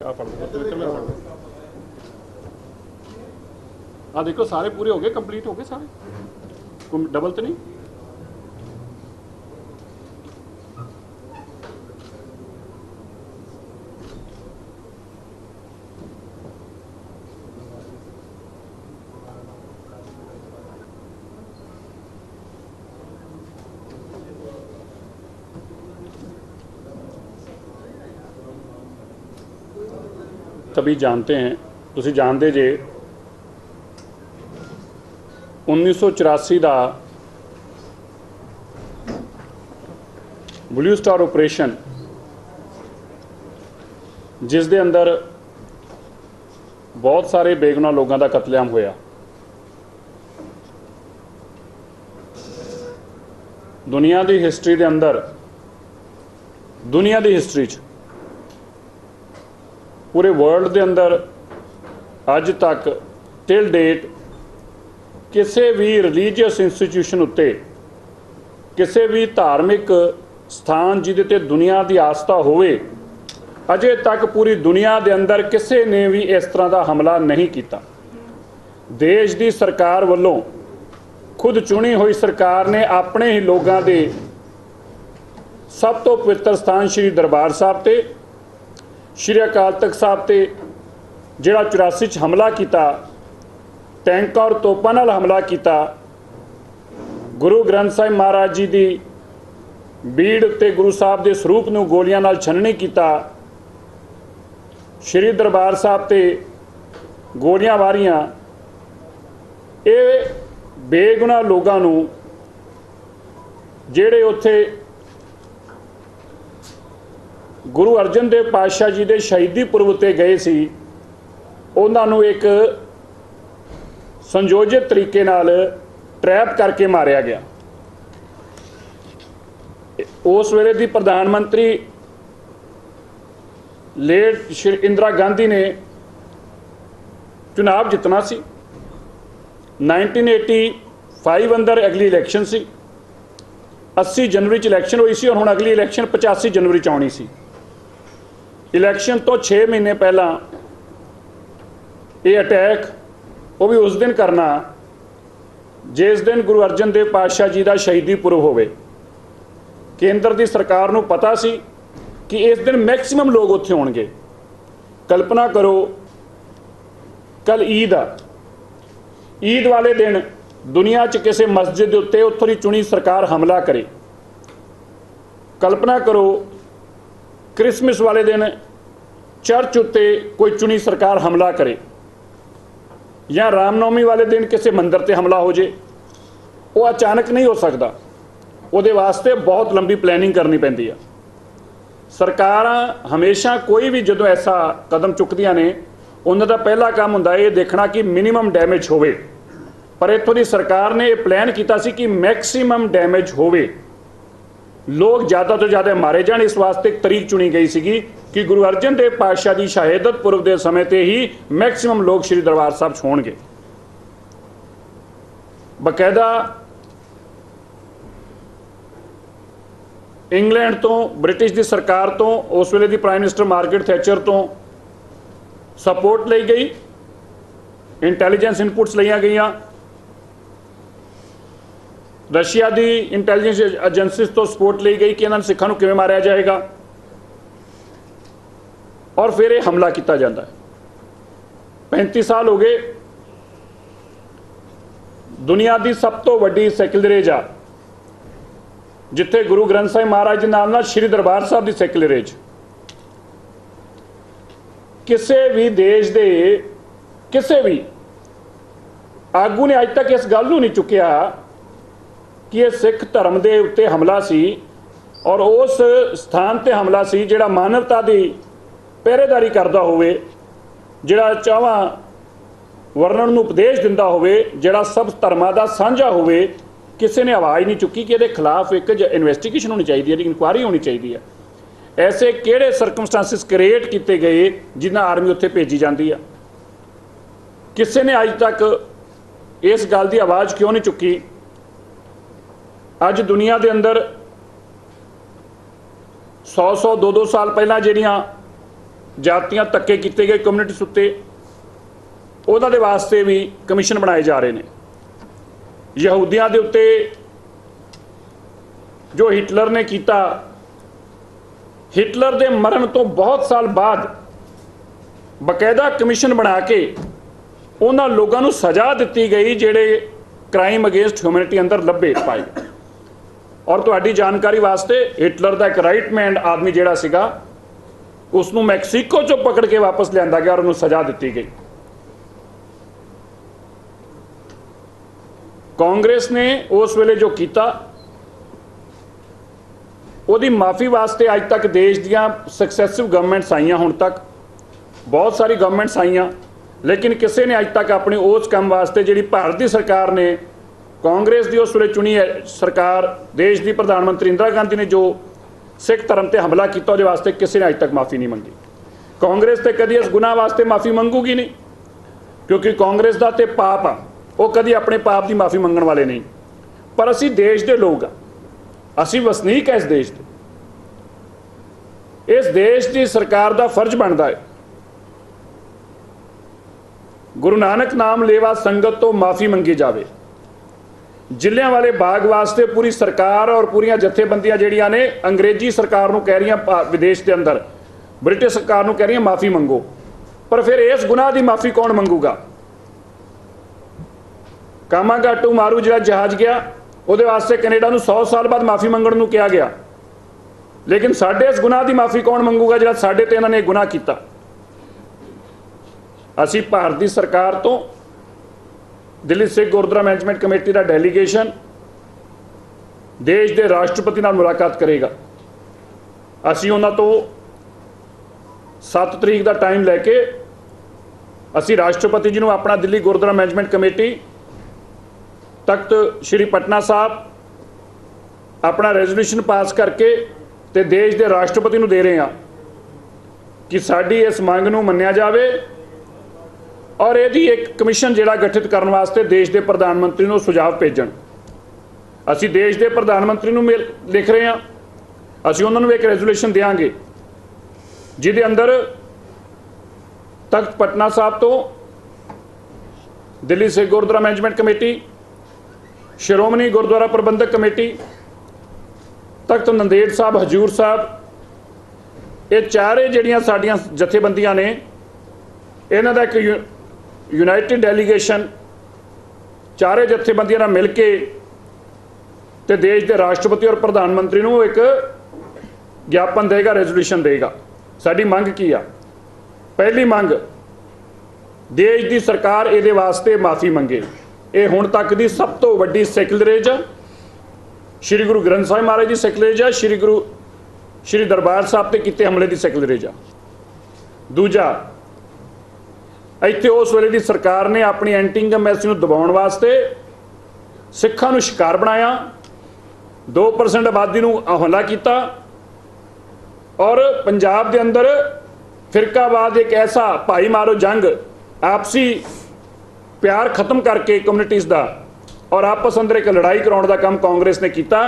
आ देखो सारे पूरे हो गए, कंप्लीट हो गए सारे, डबल तो नहीं। तभी जानते हैं, तुसी जानते जे 1984 का ब्लू स्टार ऑपरेशन, जिस दे अंदर बहुत सारे बेगुनाह लोगों का कतलेआम होया। दुनिया की हिस्टरी के अंदर, दुनिया की हिस्टरी पूरे वर्ल्ड के अंदर अज तक टिल डेट किसी भी रिलीजियस इंस्टीट्यूशन उत्ते, किसी भी धार्मिक स्थान जिहदे ते दुनिया की आस्था होवे, अजे तक पूरी दुनिया के अंदर किसी ने भी इस तरह का हमला नहीं किया। देश की सरकार वालों, खुद चुनी हुई सरकार ने अपने ही लोगों के सब तो पवित्र स्थान श्री दरबार साहब ते, श्री अकाल तख्त साहब ते जिहड़ा 84 हमला किया, टैंक और तोपां नाल हमला किया, गुरु ग्रंथ साहिब महाराज जी की बीड़ ते गुरु साहब के स्वरूप नूं गोलियां नाल छन्नी किया, श्री दरबार साहब ते गोलियां वारियां। ये बेगुनाह लोगों नूं जिहड़े उत्थे गुरु अर्जन देव पातशाह जी के शहीदी पुरब उत्ते गए सी, उन्हां नूं एक संयोजित तरीके नाल ट्रैप करके मारिया गया। उस वेले दी प्रधानमंत्री लेट श्री इंदिरा गांधी ने चुनाव जितना सी। 1985 अंदर अगली इलैक्शन सी, 80 जनवरी इलैक्शन हुई सी और हुण अगली इलैक्शन 85 जनवरी आनी सी। इलैक्शन तो 6 महीने पहला ये अटैक, वो भी उस दिन करना जिस दिन गुरु अर्जन देव पातशाह जी का शहीदी पुरब होवे। केंद्र की सरकार नूं पता सी कि इस दिन मैक्सिमम लोग उत्थे होणगे। कल्पना करो, कल ईद आ, ईद वाले दिन दुनिया च किसी मस्जिद के उत्ते उत्थों की चुनी सरकार हमला करे। कल्पना करो क्रिसमस वाले दिन चर्च उत्ते कोई चुनी सरकार हमला करे, या रामनवमी वाले दिन किसी मंदिर ते हमला हो जाए। वो अचानक नहीं हो सकता, उहदे वास्ते बहुत लंबी प्लैनिंग करनी पैंदी है। सरकारां हमेशा कोई भी जदों ऐसा कदम चुकदियां ने, उन्हां दा पहला काम हुंदा है ये देखना कि मिनिमम डैमेज होवे। पर इत्थों की सरकार ने यह प्लान किया सी कि मैक्सीमम डैमेज होवे, लोग ज़्यादा तो ज़्यादा मारे जान। इस वास्ते एक तरीक चुनी गई सी कि गुरु अर्जन देव पातशाह की शहादत पुरब के समय ते ही मैक्सीमम लोग श्री दरबार साहब होणगे। बकायदा इंग्लैंड तो, ब्रिटिश की सरकार तो, उस वेले की प्राइम मिनिस्टर मार्गरेट थैचर तो सपोर्ट ली गई, इंटैलीजेंस इनपुट्स लिया गई, रशिया की इंटैलीजेंस एजेंसीज तो सपोर्ट ली गई कि इन्होंने सिखों को किवें मारिया जाएगा, और फिर ये हमला किया जाता है। 35 साल हो गए, दुनिया की सब तो वड्डी सैकलरेज आ, जिथे गुरु ग्रंथ साहिब महाराज के नाम नाल श्री दरबार साहब की सैकलरेज। किसी भी देश के किसी भी आगू ने अज तक इस गल नूं नहीं चुकिया कि यह सिख धर्म के उत्ते हमला सी, और उस स्थान ते हमला सी जिहड़ा मानवता की पहरेदारी करता होवे, जिहड़ा चावां वर्णन नूं उपदेश दिंदा होवे, जिहड़ा सब धर्मां दा सांझा होवे। किसी ने आवाज़ नहीं चुकी कि ये खिलाफ एक इन्वेस्टिगेशन होनी चाहिए, इंक्वायरी होनी चाहिए है। ऐसे किहड़े सरकमस्टांसिस क्रिएट किए गए जिन्हां आर्मी उत्थे भेजी जाती है? किसी ने अज तक इस गल की आवाज़ क्यों नहीं चुकी? अज दुनिया के अंदर 100-100, 2-2 साल पहला जिहड़ियां जातियां धक्के किए गए कम्यूनिटीज़ उत्ते उन्हां दे वास्ते भी कमीशन बनाए जा रहे हैं। यहूदियों के उत्ते जो हिटलर ने किया, हिटलर के मरण तो बहुत साल बाद बकायदा कमीशन बना के उन्हां लोगों को सज़ा दी गई जिहड़े क्राइम अगेंस्ट ह्यूमैनिटी अंदर लभे पाए। और तुहाडी जानकारी वास्ते हिटलर का एक राइट मैंड आदमी जिहड़ा सीगा उसनूं मैक्सीको चों पकड़ के वापस लिया गया और उन्होंने सज़ा दी गई। कांग्रेस ने उस वेले जो किया उहदी माफ़ी वास्ते अज तक देश दियां सक्सैसिव गवर्नमेंट्स आईयां, हुण तक बहुत सारी गवर्नमेंट्स आईयां, लेकिन किसी ने अज तक अपने उस काम वास्ते जिहड़ी भारत की सरकार ने कांग्रेस की उस वेले चुनी है सरकार, देश की प्रधानमंत्री इंदिरा गांधी ने जो सिख धर्म पर हमला किया उहदे वास्ते किसी ने अज तक माफ़ी नहीं मंगी। कांग्रेस तो कभी इस गुनाह वास्ते माफ़ी मंगूगी नहीं, क्योंकि कांग्रेस का तो पाप आ, वो कभी अपने पाप की माफ़ी मंगण वाले नहीं। पर असी देश के लोग आ, असी वसनीक है इस देश के। इस देश की सरकार का फर्ज बनता है गुरु नानक नाम लेवा संगत तो माफ़ी मंगी जाए। जलियांवाले बाग वास्ते पूरी सरकार और पूरी जथेबंदियां जिहड़ियां ने अंग्रेजी सरकार नूं कह रही विदेश के अंदर ब्रिटिश सरकार नूं कह रही माफ़ी मंगो, पर फिर इस गुनाह की माफ़ी कौन मंगूगा? कामागाटू मारू जिहड़ा जहाज गया उहदे वास्ते कनेडा नूं 100 साल बाद माफ़ी मंगण नूं कहा गया, लेकिन साडे इस गुनाह की माफ़ी कौन मंगूगा जिहड़ा साडे ते इन्हां ने गुनाह कीता? असी भारत की सरकार तो दिल्ली सिख गुरुद्वारा मैनेजमेंट कमेटी का डेलीगेशन देश के राष्ट्रपति नाल मुलाकात करेगा। असी उन्हां तो 7 तरीक का टाइम लैके असी राष्ट्रपति जी नूं अपना दिल्ली गुरुद्वारा मैनेजमेंट कमेटी तख्त श्री पटना साहब अपना रेजोल्यूशन पास करके ते देश के राष्ट्रपति नूं दे रहे हैं कि साडी इस मंग नूं मन्निया जावे और यदि एक कमीशन जिहड़ा गठित करने वास्ते देश के प्रधानमंत्री नूं सुझाव भेजण। असी देश के प्रधानमंत्री नूं लिख रहे हैं, असी उन्हां नूं एक रेजोल्यूशन देंगे जिहदे अंदर तख्त पटना साहब तो दिल्ली सिख गुरुद्वारा मैनेजमेंट कमेटी, श्रोमणी गुरुद्वारा प्रबंधक कमेटी, तख्त नंदेड़ साहब, हजूर साहब, ये चारे जिहड़ियां साडियां जथेबंदियां ने इन्हां दा एक यूनाइटेड डेलीगेशन चारे जथेबंदियां नाल मिल के ते देश के राष्ट्रपति और प्रधानमंत्री नूं एक ज्ञापन देगा, रेजोल्यूशन देगा। साडी मंग की आ? पहली मंग देश की सरकार इहदे वास्ते माफ़ी मंगे। ये हुण तक की सब तो वड्डी सैकलरेज आ, श्री गुरु ग्रंथ साहिब महाराज की सैकलरेज आ, श्री दरबार साहब ते कीते हमले की सैकलरेज आ। दूजा, इत्थे उस वेले की सरकार ने अपनी एंटी इनकम एमएससी नूं दबाउण वास्ते सिखां नूं शिकार बनाया, 2% आबादी नूं हमला किया और पंजाब के अंदर फिरकावाद एक ऐसा भाई मारो जंग, आपसी प्यार खत्म करके कम्यूनिटीज़ का और आपस अंदर एक लड़ाई कराउण दा काम कांग्रेस ने किया,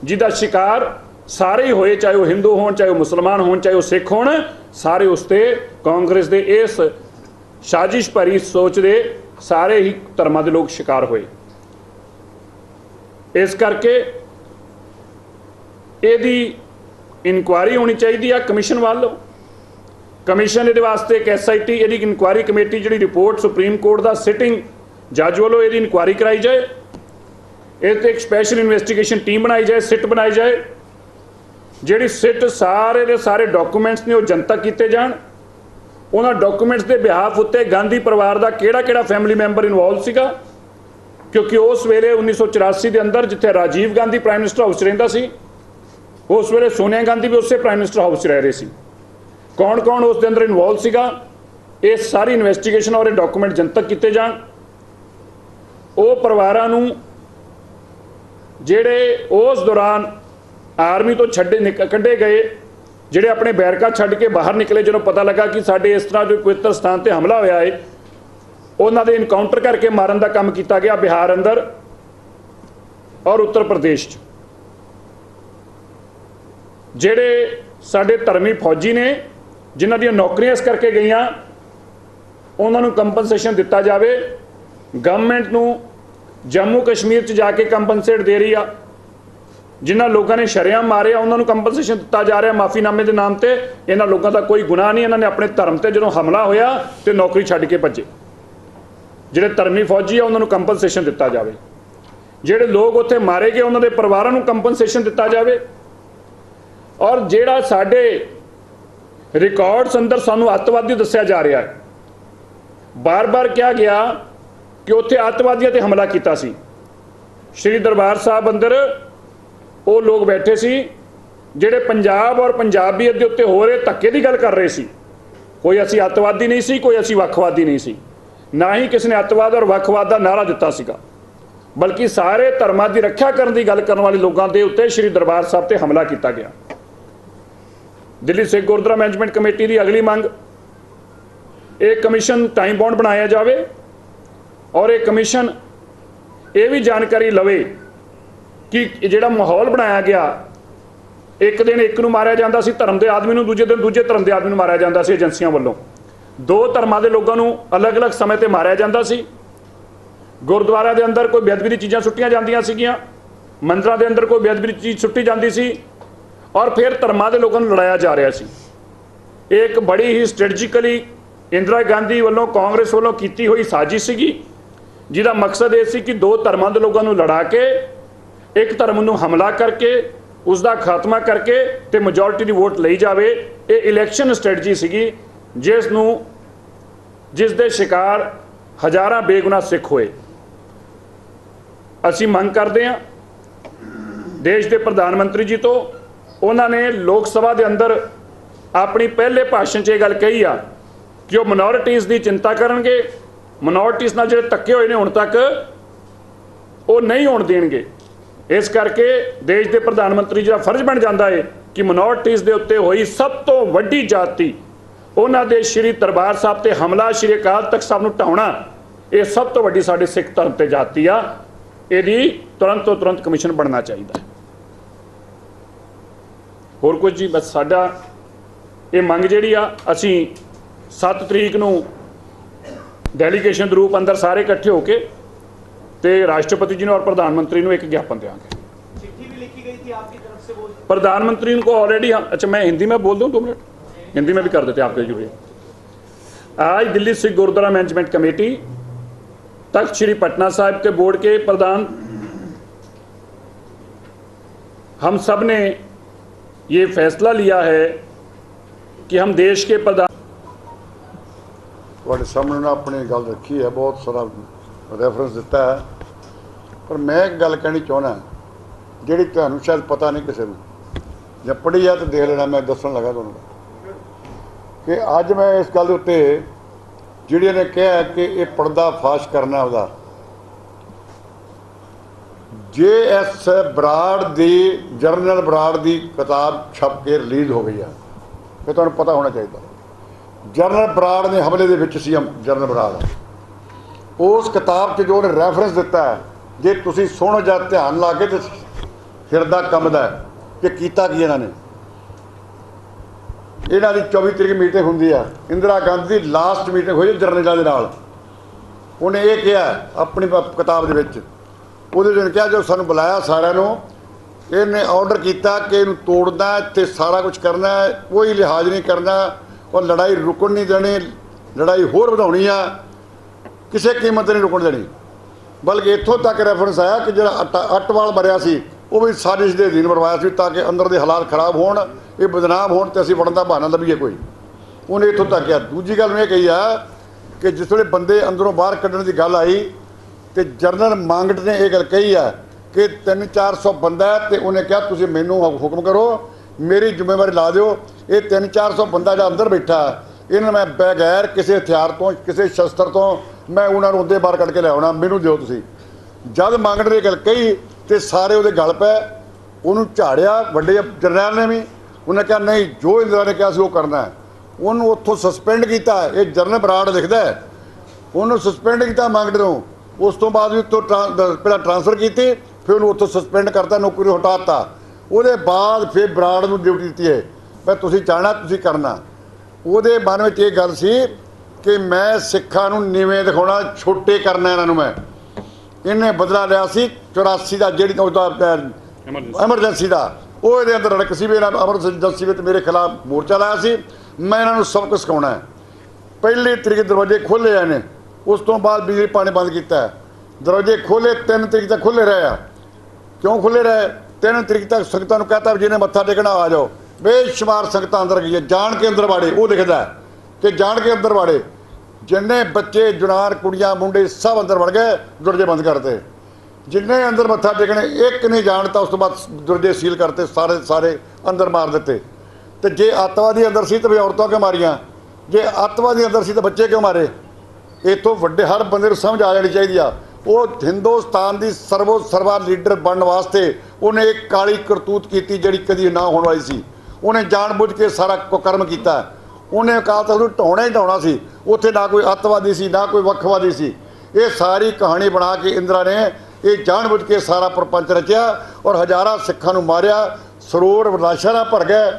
जिहदा शिकार सारे ही होए, चाहे वो हिंदू होण, चाहे वो मुसलमान होण, चाहे वो सिख होण, सारे उसते कांग्रेस के इस साजिश भरी सोच दे सारे ही धर्मां दे लोग शिकार होए। इस करके इहदी इनकुआरी होनी चाहिए। कमीशन वालों कमीशन ये वास्ते एक SIT यदि इनकुआरी कमेटी जी रिपोर्ट सुप्रीम कोर्ट का सिटिंग जज वालों यदि इनकुआरी कराई जाए, ये एक स्पैशल इन्वेस्टिगेशन टीम बनाई जाए, सिट बनाई जाए, जी सिट सारे दे सारे डॉकूमेंट्स ने वो जनतक किए जान। उन्होंने डॉकूमेंट्स के बिहाफ उत्ते गांधी परिवार का किहड़ा फैमिली मैंबर इनवॉल्व सीगा, क्योंकि उस वेले 1984 के अंदर जिथे Rajiv Gandhi prime minister house रहिंदा सी, उस वेले सोनिया गांधी भी उससे प्राइम मिनिस्टर हाउस रह रहे सी। कौन कौन उसके अंदर इनवॉल्व सीगा, ये सारी इन्वेस्टिगेशन और डॉकूमेंट जनतक किए जान। वो परिवारां नूं जिहड़े उस दौरान आर्मी तो कढ़े गए, जिहड़े अपने बैरका छड्ड के बाहर निकले, जो पता लगा कि साडे इस तरह जो पवित्र स्थान पर हमला होया है, उन्हां दे इनकाउंटर करके मारन का काम किया गया बिहार अंदर और उत्तर प्रदेश च। जिहड़े साडे धर्मी फौजी ने ਜਿਨ੍ਹਾਂ ਦੀਆਂ ਨੌਕਰੀਆਂ ਇਸ ਕਰਕੇ ਗਈਆਂ ਉਹਨਾਂ ਨੂੰ ਕੰਪਨਸੇਸ਼ਨ ਦਿੱਤਾ ਜਾਵੇ। ਗਵਰਨਮੈਂਟ ਨੂੰ ਜੰਮੂ ਕਸ਼ਮੀਰ 'ਚ ਜਾ ਕੇ ਕੰਪਨਸੇਟ ਦੇ ਰਹੀ ਆ। ਜਿਨ੍ਹਾਂ ਲੋਕਾਂ ਨੇ ਸ਼ਰੇਆਮ ਮਾਰਿਆ ਉਹਨਾਂ ਨੂੰ ਕੰਪਨਸੇਸ਼ਨ ਦਿੱਤਾ ਜਾ ਰਿਹਾ ਮਾਫੀਨਾਮੇ ਦੇ ਨਾਮ ਤੇ। ਇਹਨਾਂ ਲੋਕਾਂ ਦਾ ਕੋਈ ਗੁਨਾਹ ਨਹੀਂ, ਇਹਨਾਂ ਨੇ ਆਪਣੇ ਧਰਮ ਤੇ ਜਦੋਂ ਹਮਲਾ ਹੋਇਆ ਤੇ ਨੌਕਰੀ ਛੱਡ ਕੇ ਭੱਜੇ। ਜਿਹੜੇ ਧਰਮੀ ਫੌਜੀ ਆ ਉਹਨਾਂ ਨੂੰ ਕੰਪਨਸੇਸ਼ਨ ਦਿੱਤਾ ਜਾਵੇ। ਜਿਹੜੇ ਲੋਕ ਉੱਥੇ ਮਾਰੇ ਗਏ ਉਹਨਾਂ ਦੇ ਪਰਿਵਾਰਾਂ ਨੂੰ ਕੰਪਨਸੇਸ਼ਨ ਦਿੱਤਾ ਜਾਵੇ। ਔਰ ਜਿਹੜਾ ਸਾਡੇ ਰਿਕਾਰਡਸ ਅੰਦਰ ਸਾਨੂੰ ਅੱਤਵਾਦੀ ਦੱਸਿਆ ਜਾ ਰਿਹਾ ਹੈ, ਬਾਰ-ਬਾਰ ਕਿਹਾ ਗਿਆ ਕਿ ਉੱਥੇ ਅੱਤਵਾਦੀਆਂ ਤੇ ਹਮਲਾ ਕੀਤਾ ਸੀ। ਸ਼੍ਰੀ ਦਰਬਾਰ ਸਾਹਿਬ ਅੰਦਰ ਉਹ ਲੋਕ ਬੈਠੇ ਸੀ ਜਿਹੜੇ ਪੰਜਾਬ ਔਰ ਪੰਜਾਬੀਅਤ ਦੇ ਉੱਤੇ ਹੋ ਰਹੇ ਧੱਕੇ ਦੀ ਗੱਲ ਕਰ ਰਹੇ ਸੀ। ਕੋਈ ਅਸੀਂ ਅੱਤਵਾਦੀ ਨਹੀਂ ਸੀ, ਕੋਈ ਅਸੀਂ ਵੱਖਵਾਦੀ ਨਹੀਂ ਸੀ, ਨਾ ਹੀ ਕਿਸੇ ਨੇ ਅੱਤਵਾਦ ਔਰ ਵੱਖਵਾਦ ਦਾ ਨਾਰਾ ਦਿੱਤਾ ਸੀਗਾ, ਬਲਕਿ ਸਾਰੇ ਧਰਮਾਂ ਦੀ ਰੱਖਿਆ ਕਰਨ ਦੀ ਗੱਲ ਕਰਨ ਵਾਲੇ ਲੋਕਾਂ ਦੇ ਉੱਤੇ ਸ਼੍ਰੀ ਦਰਬਾਰ ਸਾਹਿਬ ਤੇ ਹਮਲਾ ਕੀਤਾ ਗਿਆ। ਦਿੱਲੀ ਸਿੱਖ ਗੁਰਦੁਆਰਾ ਮੈਨੇਜਮੈਂਟ ਕਮੇਟੀ ਦੀ ਅਗਲੀ ਮੰਗ, ਇਹ ਕਮਿਸ਼ਨ ਟਾਈਮ ਬਾਉਂਡ ਬਣਾਇਆ ਜਾਵੇ ਔਰ ਇਹ ਕਮਿਸ਼ਨ ਇਹ ਵੀ ਜਾਣਕਾਰੀ ਲਵੇ ਕਿ ਜਿਹੜਾ ਮਾਹੌਲ ਬਣਾਇਆ ਗਿਆ, ਇੱਕ ਦਿਨ ਇੱਕ ਨੂੰ ਮਾਰਿਆ ਜਾਂਦਾ ਸੀ ਧਰਮ ਦੇ ਆਦਮੀ ਨੂੰ, ਦੂਜੇ ਦਿਨ ਦੂਜੇ ਧਰਮ ਦੇ ਆਦਮੀ ਨੂੰ ਮਾਰਿਆ ਜਾਂਦਾ ਸੀ ਏਜੰਸੀਆਂ ਵੱਲੋਂ। ਦੋ ਧਰਮਾਂ ਦੇ ਲੋਕਾਂ ਨੂੰ ਅਲੱਗ-ਅਲੱਗ ਸਮੇਂ ਤੇ ਮਾਰਿਆ ਜਾਂਦਾ ਸੀ। ਗੁਰਦੁਆਰਾ ਦੇ ਅੰਦਰ ਕੋਈ ਬੇਅਦਬੀ ਦੀ ਚੀਜ਼ਾਂ ਸੁੱਟੀਆਂ ਜਾਂਦੀਆਂ ਸੀਗੀਆਂ, ਮੰਦਰਾਂ ਦੇ ਅੰਦਰ ਕੋਈ ਬੇਅਦਬੀ ਦੀ ਚੀਜ਼ ਸੁੱਟੀ ਜਾਂਦੀ ਸੀ ਔਰ ਫਿਰ ਧਰਮਾਂ ਦੇ ਲੋਕਾਂ ਨੂੰ ਲੜਾਇਆ ਜਾ ਰਿਹਾ ਸੀ। ਇਹ ਇੱਕ ਬੜੀ ਹੀ ਸਟ੍ਰੈਟਜੀਕਲੀ ਇੰਦਰਾ ਗਾਂਧੀ ਵੱਲੋਂ ਕਾਂਗਰਸ ਵੱਲੋਂ ਕੀਤੀ ਹੋਈ ਸਾਜ਼ਿਸ਼ ਸੀਗੀ, ਜਿਹਦਾ ਮਕਸਦ ਇਹ ਸੀ ਕਿ ਦੋ ਧਰਮਾਂ ਦੇ ਲੋਕਾਂ ਨੂੰ ਲੜਾ ਕੇ ਇੱਕ ਧਰਮ ਨੂੰ ਹਮਲਾ ਕਰਕੇ ਉਸ ਦਾ ਖਾਤਮਾ ਕਰਕੇ ਤੇ ਮੈਜੋਰਿਟੀ ਦੀ ਵੋਟ ਲਈ ਜਾਵੇ। ਇਹ ਇਲੈਕਸ਼ਨ ਸਟ੍ਰੈਟਜੀ ਸੀਗੀ ਜਿਸ ਦੇ ਸ਼ਿਕਾਰ ਹਜ਼ਾਰਾਂ ਬੇਗੁਨਾਹ ਸਿੱਖ ਹੋਏ। ਅਸੀਂ ਮੰਗ ਕਰਦੇ ਹਾਂ ਦੇਸ਼ ਦੇ ਪ੍ਰਧਾਨ ਮੰਤਰੀ ਜੀ ਤੋਂ, ਉਹਨਾਂ ਨੇ ਲੋਕ ਸਭਾ ਦੇ ਅੰਦਰ ਆਪਣੀ ਪਹਿਲੇ ਭਾਸ਼ਣ 'ਚ ਇਹ ਗੱਲ ਕਹੀ ਆ ਕਿ ਉਹ ਮਿਨੋਰਿਟੀਜ਼ ਦੀ ਚਿੰਤਾ ਕਰਨਗੇ, ਮਿਨੋਰਿਟੀਜ਼ ਨਾਲ ਜਿਹੜੇ ਧੱਕੇ ਹੋਏ ਨੇ ਹੁਣ ਤੱਕ ਉਹ ਨਹੀਂ ਹੋਣ ਦੇਣਗੇ। ਇਸ ਕਰਕੇ ਦੇਸ਼ ਦੇ ਪ੍ਰਧਾਨ ਮੰਤਰੀ ਜੀ ਦਾ ਫਰਜ਼ ਬਣ ਜਾਂਦਾ ਹੈ ਕਿ ਮਿਨੋਰਿਟੀਜ਼ ਦੇ ਉੱਤੇ ਹੋਈ ਸਭ ਤੋਂ ਵੱਡੀ ਜਾਤੀ, ਉਹਨਾਂ ਦੇ ਸ਼੍ਰੀ ਦਰਬਾਰ ਸਾਹਿਬ ਤੇ ਹਮਲਾ, ਸ਼੍ਰੀ ਅਕਾਲ ਤਖਤ ਸਾਹਿਬ ਨੂੰ ਢਾਉਣਾ, ਇਹ ਸਭ ਤੋਂ ਵੱਡੀ ਸਾਡੇ ਸਿੱਖ ਧਰਮ ਤੇ ਜਾਤੀ ਆ। ਇਹਦੀ ਤੁਰੰਤ ਤੋਂ ਤੁਰੰਤ ਕਮਿਸ਼ਨ ਬਣਨਾ ਚਾਹੀਦਾ ਹੈ। ਹੋਰ ਕੁਝ ਜੀ, ਬਸ ਸਾਡਾ ਇਹ ਮੰਗ ਜਿਹੜੀ ਆ, ਅਸੀਂ 7 ਤਰੀਕ ਨੂੰ ਡੈਲੀਗੇਸ਼ਨ ਦੇ ਰੂਪ ਅੰਦਰ ਸਾਰੇ ਇਕੱਠੇ ਹੋ ਕੇ ਤੇ राष्ट्रपति जी ने और प्रधानमंत्री को एक ज्ञापन देंगे। चिट्ठी भी लिखी गई थी आपकी तरफ से, वो प्रधानमंत्री को ऑलरेडी, अच्छा मैं हिंदी में बोल दूं 2 मिनट, हिंदी में भी कर देते आपके जरूरी। आज दिल्ली सिख गुरुद्वारा मैनेजमेंट कमेटी तख्त श्री पटना साहिब के बोर्ड के प्रधान हम सब ने ये फैसला लिया है कि हम देश के प्रधान सामने अपनी गल रखी है, बहुत सारा रेफरेंस दिता है, पर मैं एक गल कहनी चाहना जी तुहानू शायद पता नहीं किसी को, जब पढ़ी है तो देख लेना, मैं दसन लगा तुहानू कि अज मैं इस गल उत्ते जिहड़े ने कहा कि ये पर्दा फाश करना उसदा JS बराड़ दी, जनरल बराड़ दी किताब छप के रिलीज़ हो गई है, फिर तुहानू पता होना चाहिए। जनरल बराड़ ने हमले दे विच सी, जनरल बराड़ उस किताब से जो उन्हें रैफरेंस दिता है, जे तुसी सुनो जा ध्यान ला के तो हिरदा कंबदा है कि कीता की इन्होंने। इन्हों की 24 तरीक मीटिंग होंगी है, इंदिरा गांधी की लास्ट मीटिंग हुई जरनैलों के नाल, उन्हें ये कहा अपनी किताब के विच, उहदे दिन कहा जो सानू बुलाया सारिਆਂ ਨੂੰ, इन्हें ऑर्डर किया कि इनू तोड़ना ते सारा कुछ करना है, कोई लिहाज नहीं करना और लड़ाई रुकन नहीं देनी, लड़ाई होर वधाउणी आ, किसी कीमत नहीं रुकन देनी। बल्कि इत्थों तक रैफरेंस आया कि जो अटवाल मरिया सी वो भी साजिश के अधीन मरवाया सी ताकि अंदर के हालात खराब होण, ये बदनाम होण ते असीं वड़न दा बहाना लभीए कोई। उन्हें इत्थों तक किया। दूजी गल मैं कही है कि जिस वे बंदे अंदरों बाहर कढ़ने की गल आई तो जनरल मांगट ने यह गल कही है कि 300-400 बंदा है, तो उन्हें कहा तुसीं मैनूं हुक्म करो, मेरी जिम्मेवारी ला दो, ये 300-400 बंदा जो अंदर बैठा इन्हें मैं बगैर किसी हथियार तो किसी शस्त्र तो मैं उन्होंने उदे बाहर कढ़ के लिया मैनू दो तुसीं। जब मांगट ने गल कही तो सारे वो गल पै, उन्होंने झाड़िया वड्डे जरनैल ने भी, उन्हें कहा नहीं जो इंदिरा ने कहा वो करना है, उन्होंने उत्थों सस्पेंड किया। ये जनरल बराड़ लिखता है, उन्होंने सस्पेंड किया मांगट को, उस तो बाद भी उत्तों पहला ट्रांसफर की, फिर उन्होंने उत्थों सस्पेंड करता, नौकरी हटाता, उसके बाद फिर बराड़ को ड्यूटी दी है मैं तुसीं चाहना तुसीं करना। ਉਹਦੇ ਮਨ ਵਿੱਚ ਇਹ ਗੱਲ ਸੀ ਕਿ ਮੈਂ ਸਿੱਖਾਂ ਨੂੰ ਨੀਵੇਂ ਦਿਖਾਉਣਾ, ਛੋਟੇ ਕਰਨਾ ਇਹਨਾਂ ਨੂੰ। ਮੈਂ ਇਹਨੇ ਬਦਲਾ ਲਿਆ ਸੀ 84 ਦਾ, ਜਿਹੜੀ ਉਹਦਾ ਐਮਰਜੈਂਸੀ ਦਾ, ਉਹ ਇਹਦੇ ਅੰਦਰ ਰੜਕ ਸੀ ਵੀ ਇਹਨਾਂ ਐਮਰਜੈਂਸੀ ਵਿੱਚ ਮੇਰੇ ਖਿਲਾਫ ਮੋਰਚਾ ਲਾਇਆ ਸੀ, ਮੈਂ ਇਹਨਾਂ ਨੂੰ ਸਬਕ ਸਿਖਾਉਣਾ ਹੈ। ਪਹਿਲੀ ਤਰੀਕ ਦਰਵਾਜ਼ੇ ਖੋਲ੍ਹੇ ਆਏ ਨੇ, ਉਸ ਤੋਂ ਬਾਅਦ ਬਿਜਲੀ ਪਾਣੀ ਬੰਦ ਕੀਤਾ ਹੈ। ਦਰਵਾਜ਼ੇ ਖੋਲ੍ਹੇ 3 ਤਰੀਕ ਤੱਕ ਖੁੱਲ੍ਹੇ ਰਹੇ ਆ। ਕਿਉਂ ਖੁੱਲ੍ਹੇ ਰਹੇ? 3 ਤਰੀਕ ਤੱਕ ਸੰਗਤਾਂ ਨੂੰ ਕਹਤਾ ਜਿਹਨੇ ਮੱਥਾ ਟੇਕਣਾ ਆ ਜਾਓ। ਬੇਸ਼ੁਮਾਰ ਸੰਗਤਾਂ ਅੰਦਰ ਗਈਆਂ, ਜਾਣ ਕੇ ਅੰਦਰ ਵਾੜੇ। ਉਹ ਲਿਖਦਾ ਕਿ ਜਾਣ ਕੇ ਅੰਦਰ ਵਾੜੇ। ਜਿੰਨੇ ਬੱਚੇ ਜੁਨਾਨ ਕੁੜੀਆਂ ਮੁੰਡੇ ਸਭ ਅੰਦਰ ਵੜ ਗਏ, ਦਰਵਾਜ਼ੇ ਬੰਦ ਕਰਤੇ। ਜਿੰਨੇ ਅੰਦਰ ਮੱਥਾ ਟੇਕਣੇ ਇੱਕ ਨਹੀਂ ਜਾਣਤਾ, ਉਸ ਤੋਂ ਬਾਅਦ ਦਰਵਾਜ਼ੇ ਸੀਲ ਕਰਤੇ, ਸਾਰੇ ਅੰਦਰ ਮਾਰ ਦਿੱਤੇ। ਤੇ ਜੇ ਅੱਤਵਾਦੀ ਅੰਦਰ ਸੀ ਤਾਂ ਵੀ ਔਰਤਾਂ ਕਿਉਂ ਮਾਰੀਆਂ? ਜੇ ਅੱਤਵਾਦੀ ਅੰਦਰ ਸੀ ਤਾਂ ਬੱਚੇ ਕਿਉਂ ਮਾਰੇ? ਇੱਥੋਂ ਵੱਡੇ ਹਰ ਬੰਦੇ ਨੂੰ ਸਮਝ ਆ ਜਾਣੀ ਚਾਹੀਦੀ ਆ। ਉਹ ਹਿੰਦੁਸਤਾਨ ਦੀ ਸਰਵਾ ਲੀਡਰ ਬਣਨ ਵਾਸਤੇ ਉਹਨੇ ਇੱਕ ਕਾਲੀ ਕਰਤੂਤ ਕੀਤੀ ਜਿਹੜੀ ਕਦੀ ਨਾ ਹੋਣ ਵਾਲੀ ਸੀ। ਉਹਨੇ ਜਾਣਬੁੱਝ ਕੇ ਸਾਰਾ ਕੁਕਰਮ ਕੀਤਾ। ਉਹਨੇ ਅਕਾਲ ਤਖ਼ਤ ਨੂੰ ਢਾਉਣਾ ਹੀ ਢਾਉਣਾ ਸੀ। ਉੱਥੇ ਨਾ ਕੋਈ ਅੱਤਵਾਦੀ ਸੀ, ਨਾ ਕੋਈ ਵੱਖਵਾਦੀ ਸੀ। ਇਹ ਸਾਰੀ ਕਹਾਣੀ ਬਣਾ ਕੇ ਇੰਦਰਾ ਨੇ ਇਹ ਜਾਣਬੁੱਝ ਕੇ ਸਾਰਾ ਪ੍ਰਪੰਚ ਰਚਿਆ ਔਰ ਹਜ਼ਾਰਾਂ ਸਿੱਖਾਂ ਨੂੰ ਮਾਰਿਆ। ਸਰੋਵਰ ਲਾਸ਼ਾਂ ਨਾਲ ਭਰ ਗਏ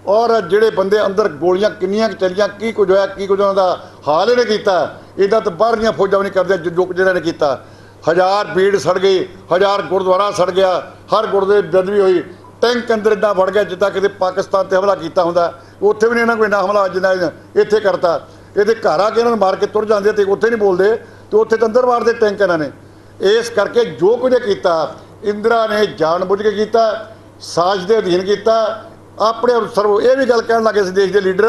ਔਰ ਜਿਹੜੇ ਬੰਦੇ ਅੰਦਰ ਗੋਲੀਆਂ ਕਿੰਨੀਆਂ ਚੱਲੀਆਂ, ਕੀ ਕੁਝ ਹੋਇਆ, ਕੀ ਕੁਝ ਉਹਨਾਂ ਦਾ ਹਾਲ ਇਹਨੇ ਕੀਤਾ। ਇੱਦਾਂ ਤਾਂ ਬਾਹਰ ਦੀਆਂ ਫੌਜਾਂ ਵੀ ਨਹੀਂ ਕਰਦੀਆਂ ਜੋ ਜਿਹਨਾਂ ਨੇ ਕੀਤਾ। 1000 ਭੀੜ ਸੜ ਗਈ, 1000 ਗੁਰਦੁਆਰਾ ਸੜ ਗਿਆ, ਹਰ ਗੁਰਦੁਆਰੇ ਬੇਅਦਬੀ ਹੋਈ। ਟੈਂਕ ਅੰਦਰ ਇੱਦਾਂ ਵੜ ਗਿਆ ਜਿੱਦਾਂ ਕਿਤੇ ਪਾਕਿਸਤਾਨ 'ਤੇ ਹਮਲਾ ਕੀਤਾ ਹੁੰਦਾ। ਉੱਥੇ ਵੀ ਨਹੀਂ ਇਹਨਾਂ ਕੋਈ ਨਾ ਹਮਲਾ ਜਿੰਨਾ ਇੱਥੇ ਕਰਤਾ। ਇਹਦੇ ਘਰ ਆ ਕੇ ਇਹਨਾਂ ਨੂੰ ਮਾਰ ਕੇ ਤੁਰ ਜਾਂਦੇ ਤੇ ਉੱਥੇ ਨਹੀਂ ਬੋਲਦੇ, ਤੇ ਉੱਥੇ ਤਾਂ ਅੰਦਰ ਮਾਰਦੇ ਟੈਂਕ ਇਹਨਾਂ ਨੇ। ਇਸ ਕਰਕੇ ਜੋ ਕੁਝ ਕੀਤਾ ਇੰਦਰਾ ਨੇ ਜਾਣਬੁੱਝ ਕੇ ਕੀਤਾ, ਸਾਜ਼ ਦੇ ਅਧੀਨ ਕੀਤਾ। ਆਪਣੇ ਸਰਵ ਇਹ ਵੀ ਗੱਲ ਕਹਿਣ ਲੱਗੇ ਸੀ ਦੇਸ਼ ਦੇ ਲੀਡਰ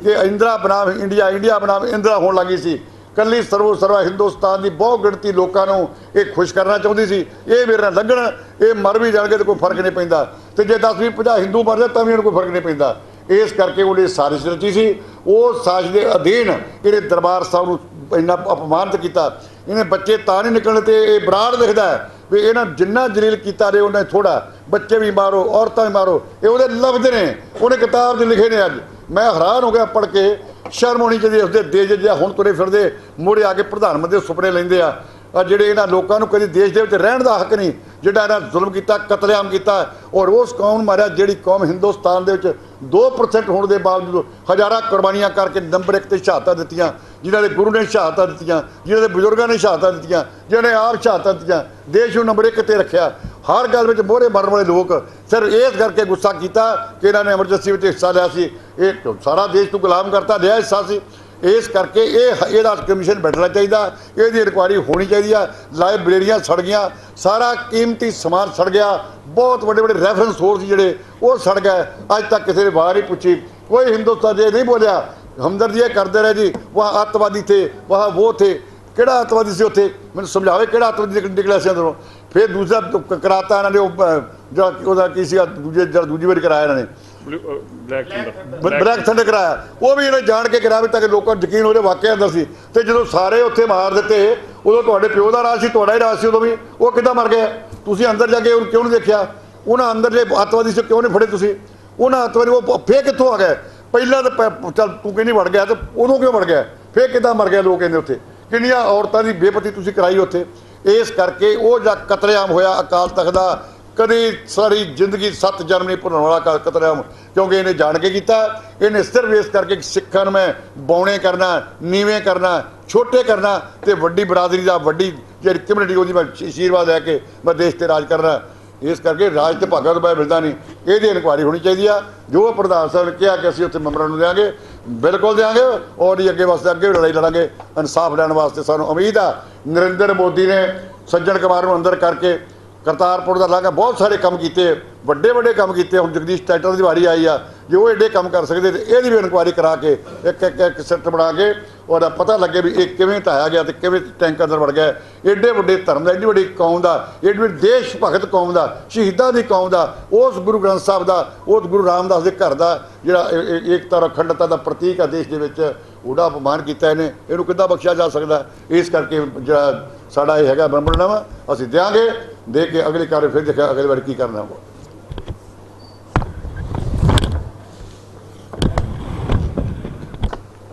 ਕਿ ਇੰਦਰਾ ਬਨਾਮ ਇੰਡੀਆ, ਇੰਡੀਆ ਬਨਾਮ ਇੰਦਰਾ ਹੋਣ ਲੱਗੀ ਸੀ। ਕੱਲੀ ਸਰਵਾ ਹਿੰਦੁਸਤਾਨ ਦੀ ਬਹੁਤ ਗਿਣਤੀ ਲੋਕਾਂ ਨੂੰ ਇਹ ਖੁਸ਼ ਕਰਨਾ ਚਾਹੁੰਦੀ ਸੀ। ਇਹ ਮੇਰੇ ਨਾਲ ਲੱਗਣ, ਇਹ ਮਰ ਵੀ ਜਾਣਗੇ ਤਾਂ ਕੋਈ ਫਰਕ ਨਹੀਂ ਪੈਂਦਾ, ਤੇ ਜੇ 10-20-50 ਹਿੰਦੂ ਮਰ ਜਾਣ ਤਾਂ ਵੀ ਇਹਨੂੰ ਕੋਈ ਫਰਕ ਨਹੀਂ ਪੈਂਦਾ। ਇਸ ਕਰਕੇ ਉਹਨੇ ਸਾਜ਼ਿਸ਼ ਰਚੀ ਸੀ। ਉਹ ਸਾਜ਼ਿਸ਼ ਦੇ ਅਧੀਨ ਇਹਨੇ ਦਰਬਾਰ ਸਾਹਿਬ ਨੂੰ ਇੰਨਾ ਅਪਮਾਨਿਤ ਕੀਤਾ। ਇਹਨੇ ਬੱਚੇ ਤਾਂ ਨਹੀਂ ਨਿਕਲਣ, ਤੇ ਇਹ ਬਰਾੜ ਲਿਖਦਾ ਹੈ ਵੀ ਇਹਨਾਂ ਜਿੰਨਾ ਜਲੀਲ ਕੀਤਾ ਰਹੇ ਉਹਨੇ ਥੋੜਾ। ਬੱਚੇ ਵੀ ਮਾਰੋ, ਔਰਤਾਂ ਵੀ ਮਾਰੋ, ਇਹ ਉਹਦੇ ਲਫ਼ਜ਼ ਨੇ, ਉਹਨੇ ਕਿਤਾਬ 'ਚ ਲਿਖੇ ਨੇ। ਅੱਜ ਮੈਂ ਹੈਰਾਨ ਹੋ ਗਿਆ ਪੜ੍ਹ ਕੇ, ਸ਼ਰਮ ਹੋਣੀ ਚਾਹੀਦੀ ਉਸਦੇ ਦੇਸ਼ ਜਿਹੜਾ ਹੁਣ ਤੁਰੇ ਫਿਰਦੇ ਮੋੜੇ ਆ ਕੇ ਪ੍ਰਧਾਨ ਮੰਤਰੀ ਦੇ ਸੁਪਨੇ ਲੈਂਦੇ ਆ। ਜਿਹੜੇ ਇਹਨਾਂ ਲੋਕਾਂ ਨੂੰ ਕਦੀ ਦੇਸ਼ ਦੇ ਵਿੱਚ ਰਹਿਣ ਦਾ ਹੱਕ ਨਹੀਂ, ਜਿਹੜਾ ਇਹਨਾਂ ਜ਼ੁਲਮ ਕੀਤਾ, ਕਤਲੇਆਮ ਕੀਤਾ ਔਰ ਉਸ ਕੌਮ ਨੂੰ ਮਾਰਿਆ ਜਿਹੜੀ ਕੌਮ ਹਿੰਦੁਸਤਾਨ ਦੇ ਵਿੱਚ 2% ਹੋਣ ਦੇ ਬਾਵਜੂਦ ਹਜ਼ਾਰਾਂ ਕੁਰਬਾਨੀਆਂ ਕਰਕੇ ਨੰਬਰ 1 ਤੇ ਸ਼ਹਾਦਤਾਂ ਦਿੱਤੀਆਂ, ਜਿਨ੍ਹਾਂ ਦੇ ਗੁਰੂ ਨੇ ਸ਼ਹਾਦਤਾਂ ਦਿੱਤੀਆਂ, ਜਿਨ੍ਹਾਂ ਦੇ ਬਜ਼ੁਰਗਾਂ ਨੇ ਸ਼ਹਾਦਤਾਂ ਦਿੱਤੀਆਂ, ਜਿਹਨੇ ਆਪ ਸ਼ਹਾਦਤਾਂ ਦਿੱਤੀਆਂ, ਦੇਸ਼ ਨੂੰ ਨੰਬਰ 1 ਤੇ ਰੱਖਿਆ। ਹਰ ਗੱਲ ਵਿੱਚ ਮੋਹਰੇ ਮਰਨ ਵਾਲੇ ਲੋਕ ਸਿਰਫ ਇਸ ਕਰਕੇ ਗੁੱਸਾ ਕੀਤਾ ਕਿ ਇਹਨਾਂ ਨੇ ਐਮਰਜੈਂਸੀ ਵਿੱਚ ਹਿੱਸਾ ਲਿਆ ਸੀ। ਇਹ ਸਾਰਾ ਦੇਸ਼ ਨੂੰ ਗੁਲਾਮ ਕਰਤਾ, ਲਿਆ ਹਿੱਸਾ ਸੀ। ਇਸ ਕਰਕੇ ਇਹਦਾ ਕਮਿਸ਼ਨ ਬੈਠਣਾ ਚਾਹੀਦਾ, ਇਹਦੀ ਇਨਕੁਆਇਰੀ ਹੋਣੀ ਚਾਹੀਦੀ ਆ। ਲਾਇਬ੍ਰੇਰੀਆਂ ਸੜ ਗਈਆਂ, ਸਾਰਾ ਕੀਮਤੀ ਸਮਾਨ ਸੜ ਗਿਆ, ਬਹੁਤ ਵੱਡੇ ਵੱਡੇ ਰੈਫਰੈਂਸ ਸੋਰਸ ਜਿਹੜੇ ਉਹ ਸੜ ਗਏ। ਅੱਜ ਤੱਕ ਕਿਸੇ ਨੇ ਬਾਹਰ ਨਹੀਂ ਪੁੱਛੀ, ਕੋਈ ਹਿੰਦੁਸਤਾਨ ਜੇ ਨਹੀਂ ਬੋਲਿਆ। ਹਮਦਰਦੀ ਇਹ ਕਰਦੇ ਰਹੇ ਜੀ, ਵਾਹ ਅੱਤਵਾਦੀ ਥੇ, ਵਾਹ ਉਹ ਥੇ। ਕਿਹੜਾ ਅੱਤਵਾਦੀ ਸੀ ਉੱਥੇ? ਮੈਨੂੰ ਸਮਝਾਵੇ ਕਿਹੜਾ ਅੱਤਵਾਦੀ ਨਿਕਲਿਆ ਸੀ ਅੰਦਰੋਂ। ਫਿਰ ਦੂਸਰਾ ਕਰਾਤਾ ਇਹਨਾਂ ਨੇ, ਉਹ ਜਿਹੜਾ ਉਹਦਾ ਕੀ ਸੀਗਾ ਦੂਜੀ ਵਾਰੀ ਕਰਾਇਆ ਇਹਨਾਂ ਨੇ, ਬਲੈਕ ਥੰਡਰ ਕਰਾਇਆ। ਉਹ ਵੀ ਇਹਨੇ ਜਾਣ ਕੇ ਕਰਾਇਆ ਵੀ ਤਾਂ ਕਿ ਲੋਕਾਂ ਨੂੰ ਯਕੀਨ ਹੋ ਜਾਵੇ ਵਾਕਿਆ ਅੰਦਰ ਸੀ। ਤੇ ਜਦੋਂ ਸਾਰੇ ਉੱਥੇ ਮਾਰ ਦਿੱਤੇ, ਉਦੋਂ ਤੁਹਾਡੇ ਪਿਓ ਦਾ ਰਾਜ ਸੀ, ਤੁਹਾਡਾ ਹੀ ਰਾਜ ਸੀ ਉਦੋਂ ਵੀ। ਉਹ ਕਿੱਦਾਂ ਮਰ ਗਿਆ? ਤੁਸੀਂ ਅੰਦਰ ਜਾ ਕੇ ਉਹਨੂੰ ਕਿਉਂ ਨਹੀਂ ਦੇਖਿਆ? ਉਹਨਾਂ ਅੰਦਰ ਜੇ ਅੱਤਵਾਦੀ ਸੀ ਕਿਉਂ ਨਹੀਂ ਫੜੇ ਤੁਸੀਂ? ਉਹਨਾਂ ਅੱਤਵਾਦੀ ਉਹ ਫੇਰ ਕਿੱਥੋਂ ਆ ਗਏ? ਪਹਿਲਾਂ ਤਾਂ ਚੱਲ ਤੂੰ ਕਹਿੰਦੀ ਵੜ ਗਿਆ, ਤਾਂ ਉਦੋਂ ਕਿਉਂ ਵੜ ਗਿਆ? ਫੇਰ ਕਿੱਦਾਂ ਮਰ ਗਿਆ? ਲੋਕ ਕਹਿੰਦੇ ਉੱਥੇ ਕਿੰਨੀਆਂ ਔਰਤਾਂ ਦੀ ਬੇਪਤੀ ਤੁਸੀਂ ਕਰਾਈ ਉੱਥੇ। ਇਸ ਕਰਕੇ ਉਹ ਜਿਹੜਾ ਕਤਲੇਆਮ ਹੋਇਆ ਅਕਾਲ ਤਖ਼ਤ ਦਾ, ਕਦੀ ਸਾਰੀ ਜ਼ਿੰਦਗੀ 7 ਜਨਮ ਨਹੀਂ ਭੁੱਲਣ ਵਾਲਾ ਕਤਲੇਆਮ, ਕਿਉਂਕਿ ਇਹਨੇ ਜਾਣ ਕੇ ਕੀਤਾ। ਇਹਨੇ ਸਿਰਫ ਇਸ ਕਰਕੇ ਸਿੱਖਾਂ ਨੂੰ ਮੈਂ ਬੌਣੇ ਕਰਨਾ, ਨੀਵੇਂ ਕਰਨਾ, ਛੋਟੇ ਕਰਨਾ, ਤੇ ਵੱਡੀ ਬਰਾਦਰੀ ਦਾ, ਵੱਡੀ ਜਿਹੜੀ ਕਮਿਊਨਿਟੀ ਉਹਦੀ ਮੈਂ ਆਸ਼ੀਰਵਾਦ ਲੈ ਕੇ ਮੈਂ ਦੇਸ਼ 'ਤੇ ਰਾਜ ਕਰਨਾ। ਇਸ ਕਰਕੇ ਰਾਜ ਤੇ ਭਾਗਾਂ ਤੋਂ ਬਾਅਦ ਮਿਲਦਾ ਨਹੀਂ। ਇਹਦੀ ਇਨਕੁਆਇਰੀ ਹੋਣੀ ਚਾਹੀਦੀ ਆ। ਜੋ ਪ੍ਰਧਾਨ ਸਾਹਿਬ ਨੇ ਕਿਹਾ ਕਿ ਅਸੀਂ ਉੱਥੇ ਮੈਂਬਰਾਂ ਨੂੰ ਦਿਆਂਗੇ, ਬਿਲਕੁਲ ਦਿਆਂਗੇ, ਔਰ ਅੱਗੇ ਵਾਸਤੇ ਅੱਗੇ ਵੀ ਲੜਾਈ ਲੜਾਂਗੇ ਇਨਸਾਫ ਲੈਣ ਵਾਸਤੇ। ਸਾਨੂੰ ਉਮੀਦ ਆ ਨਰਿੰਦਰ ਮੋਦੀ ਨੇ ਸੱਜਣ ਕੁਮਾਰ ਨੂੰ ਅੰਦਰ ਕਰਕੇ ਕਰਤਾਰਪੁਰ ਦਾ ਲਾਂਘਾ ਬਹੁਤ ਸਾਰੇ ਕੰਮ ਕੀਤੇ, ਵੱਡੇ ਵੱਡੇ ਕੰਮ ਕੀਤੇ। ਹੁਣ ਜਗਦੀਸ਼ ਟਾਈਟਲ ਦੀ ਵਾਰੀ ਆਈ ਆ, ਜੇ ਉਹ ਐਡੇ ਕੰਮ ਕਰ ਸਕਦੇ ਤੇ ਇਹਦੀ ਵੀ ਇਨਕੁਆਇਰੀ ਕਰਾ ਕੇ ਇੱਕ ਸੈੱਟ ਬਣਾ ਕੇ ਉਹਦਾ ਪਤਾ ਲੱਗੇ ਵੀ ਇਹ ਕਿਵੇਂ ਢਾਇਆ ਗਿਆ ਤੇ ਕਿਵੇਂ ਟੈਂਕ ਅੰਦਰ ਵੜ ਗਿਆ। ਐਡੇ ਵੱਡੇ ਧਰਮ ਦਾ, ਐਡੀ ਵੱਡੀ ਕੌਮ ਦਾ, ਐਡੀ ਵੱਡੀ ਦੇਸ਼ ਭਗਤ ਕੌਮ ਦਾ, ਸ਼ਹੀਦਾਂ ਦੀ ਕੌਮ ਦਾ, ਉਸ ਗੁਰੂ ਗ੍ਰੰਥ ਸਾਹਿਬ ਦਾ, ਉਸ ਗੁਰੂ ਰਾਮਦਾਸ ਦੇ ਘਰ ਦਾ ਜਿਹੜਾ ਏਕਤਾ ਅਖੰਡਤਾ ਦਾ ਪ੍ਰਤੀਕ ਆ ਦੇਸ਼ ਦੇ ਵਿੱਚ, ਉਹਦਾ ਅਪਮਾਨ ਕੀਤਾ ਇਹਨੇ। ਇਹਨੂੰ ਕਿੱਦਾਂ ਬਖਸ਼ਿਆ ਜਾ ਸਕਦਾ? ਇਸ ਕਰਕੇ ਜਿਹੜਾ ਸਾਡਾ ਇਹ ਹੈਗਾ ਮੈਮੋਰੰਡਮ ਅਸੀਂ ਦਿਆਂਗੇ, ਦੇ ਕੇ ਅਗਲੀ ਕਾਰਵਾਈ ਫਿਰ ਦੇਖਿਆ ਅਗਲੀ ਵਾਰ ਕੀ ਕਰਨਾ ਹੋਊਗਾ।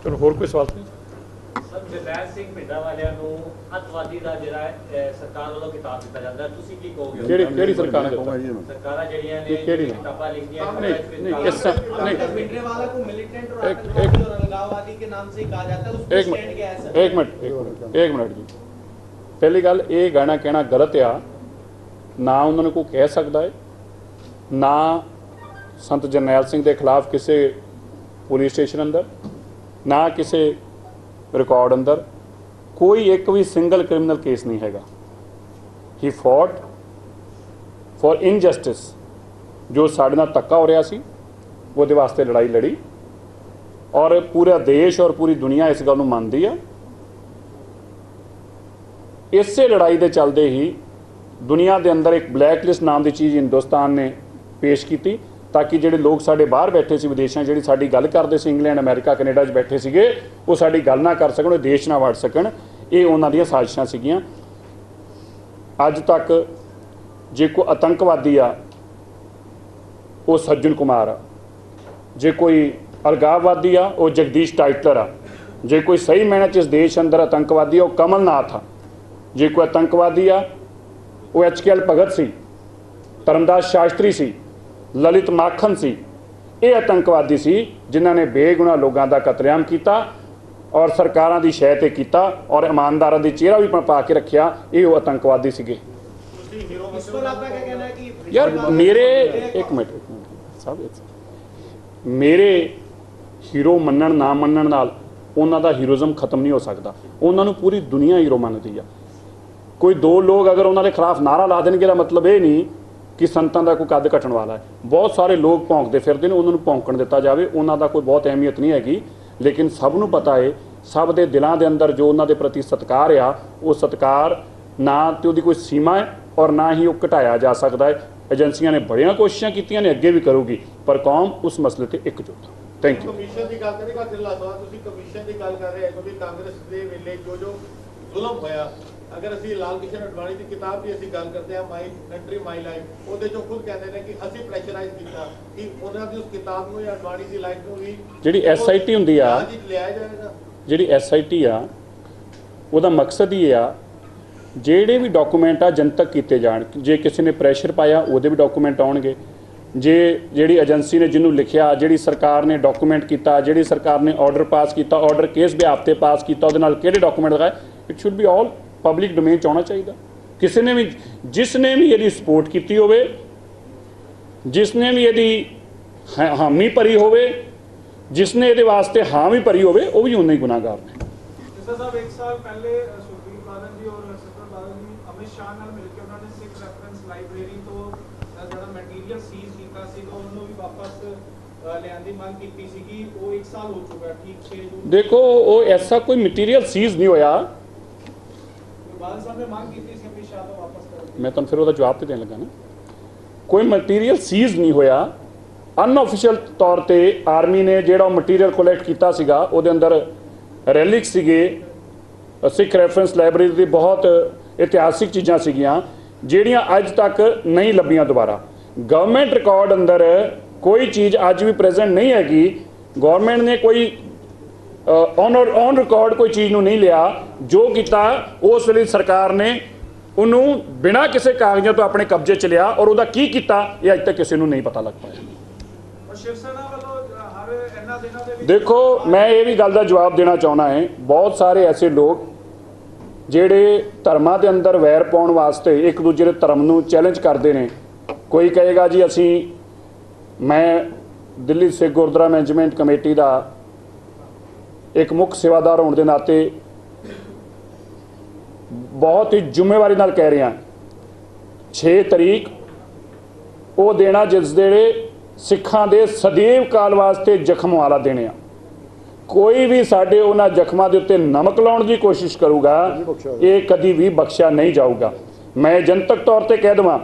ਚਲੋ ਹੋਰ ਕੋਈ ਸਵਾਲ ਨਹੀਂ? ਜਰਨੈਲ ਸਿੰਘ ਭਿੰਡਰਾਂ ਵਾਲਿਆਂ ਨੂੰ ਅੱਤਵਾਦੀ ਦਾ ਜਿਹੜਾ ਸਰਕਾਰ ਵੱਲੋਂ ਖਿਤਾਬ ਦਿੱਤਾ ਜਾਂਦਾ, ਤੁਸੀਂ ਕੀ ਕਹੋਗੇ? ਕਿਹੜੀ ਸਰਕਾਰ ਨੇ ਦਿੱਤਾ? ਸਰਕਾਰਾਂ ਜਿਹੜੀਆਂ ਨੇ ਕਿਹੜੀ ਨੇ? ਕਿਤਾਬਾਂ ਲਿਖੀਆਂ नहीं इस भिंडरावाला को मिलिटेंट और आतंकवादी और अलगाववादी के नाम से ही कहा जाता है, उस पर स्टैंड क्या है सर? एक मिनट जी। पहली गल ये गाना कहना गलत आ, ना उन्होंने को कह सकता है, ना संत जरनैल सिंह के खिलाफ किसी पुलिस स्टेशन अंदर, ना किसी रिकॉर्ड अंदर कोई एक भी सिंगल क्रिमिनल केस नहीं हैगा। ही फॉट फॉर इनजस्टिस, जो साढ़े नाल धक्का हो रहा सी ਉਹਦੇ ਵਾਸਤੇ ਲੜਾਈ ਲੜੀ, ਔਰ ਪੂਰਾ ਦੇਸ਼ ਔਰ ਪੂਰੀ ਦੁਨੀਆ ਇਸ ਗੱਲ ਨੂੰ ਮੰਨਦੀ ਆ। ਇਸੇ ਲੜਾਈ ਦੇ ਚੱਲਦੇ ਹੀ ਦੁਨੀਆ ਦੇ ਅੰਦਰ ਇੱਕ ਬਲੈਕ ਲਿਸਟ ਨਾਮ ਦੀ ਚੀਜ਼ ਹਿੰਦੁਸਤਾਨ ਨੇ ਪੇਸ਼ ਕੀਤੀ, ਤਾਂ ਕਿ ਜਿਹੜੇ ਲੋਕ ਸਾਡੇ ਬਾਹਰ ਬੈਠੇ ਸੀ ਵਿਦੇਸ਼ਾਂ, ਜਿਹੜੀ ਸਾਡੀ ਗੱਲ ਕਰਦੇ ਸੀ ਇੰਗਲੈਂਡ ਅਮਰੀਕਾ ਕੈਨੇਡਾ 'ਚ ਬੈਠੇ ਸੀਗੇ, ਉਹ ਸਾਡੀ ਗੱਲ ਨਾ ਕਰ ਸਕਣ, ਉਹ ਦੇਸ਼ ਨਾ ਵੜ ਸਕਣ। ਇਹ ਉਹਨਾਂ ਦੀਆਂ ਸਾਜ਼ਿਸ਼ਾਂ ਸੀਗੀਆਂ। ਅੱਜ ਤੱਕ ਜੇ ਕੋਈ ਆਤੰਕਵਾਦੀ ਆ ਉਹ ਸੱਜਣ ਕੁਮਾਰ ਆ, ਜੇ ਕੋਈ अलगाववादी आ वो जगदीश टाइटलर आ, जे कोई सही मैंने इस देश अंदर आतंकवादी आ वो कमलनाथ आ, जे कोई आतंकवादी आ वो HKL भगत सी, धर्मदास शास्त्री सी, ललित माखन सी। ये आतंकवादी सी जिन्हों ने बेगुनाह लोगों का कतलेआम किया और सरकारों की शह ते किया और ईमानदारों की चेहरा भी पा के रखा। ये वो आतंकवादी सीगे। इस पर आपका क्या कहना है कि यार मेरे एक मिनट साहब, मेरे हीरो मनण ना मनण नाल उन्हां दा हीरोइज्म खत्म नहीं हो सकता। उन्हां नूं पूरी दुनिया हीरो मनदी आ। कोई दो लोग अगर उन्हां दे खिलाफ नारा ला देणगे दा मतलब ये नहीं कि संतां दा कोई कद घटण वाला है। बहुत सारे लोग भौंकदे फिरदे ने, उन्हां नूं भौंकण दिता जावे, उन्हां दा कोई बहुत अहमियत नहीं हैगी। लेकिन सब नूं पता है, सब दे दिलां दे अंदर जो उन्हां दे प्रति सत्कार आ, वो सत्कार ना ते उहदी कोई सीमा है और ना ही वो घटाया जा सकता है। एजेंसियां ने बड़ियां कोशिशां कीतियां ने, अगे भी करूगी, पर कौम उस मसले ते एकजुट। Thank you. कमीशन की गल करेगा ढिल्ला ਸਾਹਿਬ, ਤੁਸੀਂ ਕਮਿਸ਼ਨ ਦੀ ਗੱਲ ਕਰ ਰਹੇ ਹੋ ਕਿ ਕਾਂਗਰਸ ਦੇ ਵੇਲੇ ਜੋ ਜ਼ੁਲਮ ਹੋਇਆ, ਅਗਰ ਅਸੀਂ ਲਾਲ ਕਿਸ਼ਨ ਅਡਵਾਣੀ ਦੀ ਕਿਤਾਬ ਦੀ ਅਸੀਂ ਗੱਲ ਕਰਦੇ ਹਾਂ, ਮਾਈ ਕੰਟਰੀ ਮਾਈ ਲਾਈਫ, ਉਹਦੇ ਚੋਂ ਖੁਦ ਕਹਿੰਦੇ ਨੇ ਕਿ ਅਸੀਂ ਪ੍ਰੈਸ਼ਰਾਈਜ਼ ਕੀਤਾ ਕਿ ਉਹਨਾਂ ਦੀ ਉਸ ਕਿਤਾਬ ਨੂੰ ਜਾਂ ਅਡਵਾਣੀ ਦੀ ਲਾਈਫ ਨੂੰ ਵੀ ਜਿਹੜੀ SIT ਹੁੰਦੀ ਆ, ਲਿਆ ਜਾਏਗਾ। ਜਿਹੜੀ SIT ਆ ਉਹਦਾ ਮਕਸਦ ਹੀ ਆ ਜਿਹੜੇ ਵੀ ਡਾਕੂਮੈਂਟ ਆ ਜਨਤਕ ਕੀਤੇ ਜਾਣ। ਜੇ ਕਿਸੇ ਨੇ ਪ੍ਰੈਸ਼ਰ ਪਾਇਆ ਉਹਦੇ ਵੀ ਡਾਕੂਮੈਂਟ ਆਉਣਗੇ। ਜੇ ਜਿਹੜੀ ਏਜੰਸੀ ਨੇ ਜਿਹਨੂੰ ਲਿਖਿਆ, ਜਿਹੜੀ ਸਰਕਾਰ ਨੇ ਡਾਕੂਮੈਂਟ ਕੀਤਾ, ਜਿਹੜੀ ਸਰਕਾਰ ਨੇ ਆਰਡਰ ਪਾਸ ਕੀਤਾ, ਆਰਡਰ ਕਿਸ ਬਿਹਾਫ ਤੇ ਪਾਸ ਕੀਤਾ, ਉਹਦੇ ਨਾਲ ਕਿਹੜੇ ਡਾਕੂਮੈਂਟ ਲਗਾਏ, it should be all public domain 'ਚ ਆਉਣਾ ਚਾਹੀਦਾ। ਕਿਸੇ ਨੇ ਵੀ, ਜਿਸ ਨੇ ਵੀ ਇਹਦੀ ਸਪੋਰਟ ਕੀਤੀ ਹੋਵੇ, ਜਿਸ ਨੇ ਵੀ ਇਹਦੀ ਹਾਮੀ ਭਰੀ ਹੋਵੇ, ਜਿਸ ਨੇ ਇਹਦੇ ਵਾਸਤੇ ਹਾਂ ਵੀ ਭਰੀ ਹੋਵੇ, ਉਹ ਵੀ ਉਨੇ ਹੀ ਗੁਨਾਹਗਾਰ ਨੇ। साहब एक साल पहले सुखबीर बादल जी और सतपाल बादल जी अमित शाह नाल मिलके उन्होंने सिख रेफरेंस लाइब्रेरी तो ਜਿਹੜਾ ਮਟੀਰੀਅਲ ਸੀਜ਼ ਕੀਤਾ ਸੀ ਤਾਂ ਉਹਨੂੰ ਵੀ ਵਾਪਸ ਲੈਣ ਦੀ ਮੰਗ ਕੀਤੀ ਸੀਗੀ। ਉਹ 1 ਸਾਲ ਹੋ ਚੁੱਕਾ, ਠੀਕ 6 ਜੂਨ। देखो वो ऐसा कोई मटीरियल सीज नहीं होया। ਬਾਦਲ ਸਾਹਿਬ ਨੇ ਮੰਗ ਕੀਤੀ ਸੀ ਅਮਿਤ ਸ਼ਾਹ ਤੋਂ ਵਾਪਸ ਕਰਨ मैं तुम फिर वो जवाब तो देने लगा ना। कोई मटीरियल सीज नहीं होया। अनऑफिशियल तौर पर आर्मी ने जो मटीरियल कोलैक्ट किया सीगा ਉਹਦੇ अंदर ਰੈਲਿਕ ਸੀਗੇ, ਸਿੱਖ ਰੈਫਰੈਂਸ ਲਾਇਬ੍ਰੇਰੀ ਦੀ ਬਹੁਤ ਇਤਿਹਾਸਿਕ ਚੀਜ਼ਾਂ ਸੀਗੀਆਂ ਜਿਹੜੀਆਂ ਅੱਜ ਤੱਕ ਨਹੀਂ ਲੱਭੀਆਂ ਦੁਬਾਰਾ। ਗਵਰਨਮੈਂਟ ਰਿਕਾਰਡ ਅੰਦਰ ਕੋਈ ਚੀਜ਼ ਅੱਜ ਵੀ ਪ੍ਰੈਜ਼ੈਂਟ ਨਹੀਂ ਹੈਗੀ। ਗਵਰਨਮੈਂਟ ਨੇ ਕੋਈ ਔਨ ਰਿਕਾਰਡ ਕੋਈ ਚੀਜ਼ ਨੂੰ ਨਹੀਂ ਲਿਆ। ਜੋ ਕੀਤਾ ਉਸ ਵੇਲੇ ਸਰਕਾਰ ਨੇ ਉਹਨੂੰ ਬਿਨਾਂ ਕਿਸੇ ਕਾਗਜ਼ਾਂ ਤੋਂ ਆਪਣੇ ਕਬਜ਼ੇ 'ਚ ਲਿਆ ਔਰ ਉਹਦਾ ਕੀ ਕੀਤਾ ਇਹ ਅੱਜ ਤੱਕ ਕਿਸੇ ਨੂੰ ਨਹੀਂ ਪਤਾ ਲੱਗ ਪਾਇਆ। ਔਰ ਸ਼ਿਵ ਸੈਨਾ ਵੱਲੋਂ ਹਰ ਇਹਨਾਂ ਦਿਨਾਂ ਦੇ ਵਿੱਚ देखो मैं ये भी गल का जवाब देना चाहना है, बहुत सारे ऐसे लोग ਜਿਹੜੇ ਧਰਮਾਂ ਦੇ ਅੰਦਰ ਵੈਰ ਪਾਉਣ ਵਾਸਤੇ ਇੱਕ ਦੂਜੇ ਦੇ ਧਰਮ ਨੂੰ ਚੈਲੰਜ ਕਰਦੇ ਨੇ। ਕੋਈ ਕਹੇਗਾ ਜੀ ਅਸੀਂ, ਮੈਂ ਦਿੱਲੀ ਸਿੱਖ ਗੁਰਦੁਆਰਾ ਮੈਨੇਜਮੈਂਟ ਕਮੇਟੀ ਦਾ ਇੱਕ ਮੁੱਖ ਸੇਵਾਦਾਰ ਹੋਣ ਦੇ ਨਾਤੇ ਬਹੁਤ ਹੀ ਜ਼ਿੰਮੇਵਾਰੀ ਨਾਲ ਕਹਿ ਰਿਹਾ 6 ਤਰੀਕ ਉਹ ਦੇਣਾ ਜਿਸ ਦੇ ਸਿੱਖਾਂ ਦੇ ਸਦੀਵ ਕਾਲ ਵਾਸਤੇ ਜ਼ਖਮ ਵਾਲਾ ਦੇਣੇ ਆ। ਕੋਈ ਵੀ ਸਾਡੇ ਉਹਨਾਂ ਜ਼ਖਮਾਂ ਦੇ ਉੱਤੇ ਨਮਕ ਲਾਉਣ ਦੀ ਕੋਸ਼ਿਸ਼ ਕਰੂਗਾ ਇਹ ਕਦੀ ਵੀ ਬਖਸ਼ਿਆ ਨਹੀਂ ਜਾਊਗਾ। ਮੈਂ ਜਨਤਕ ਤੌਰ ਤੇ ਕਹਿ ਦੇਵਾਂ,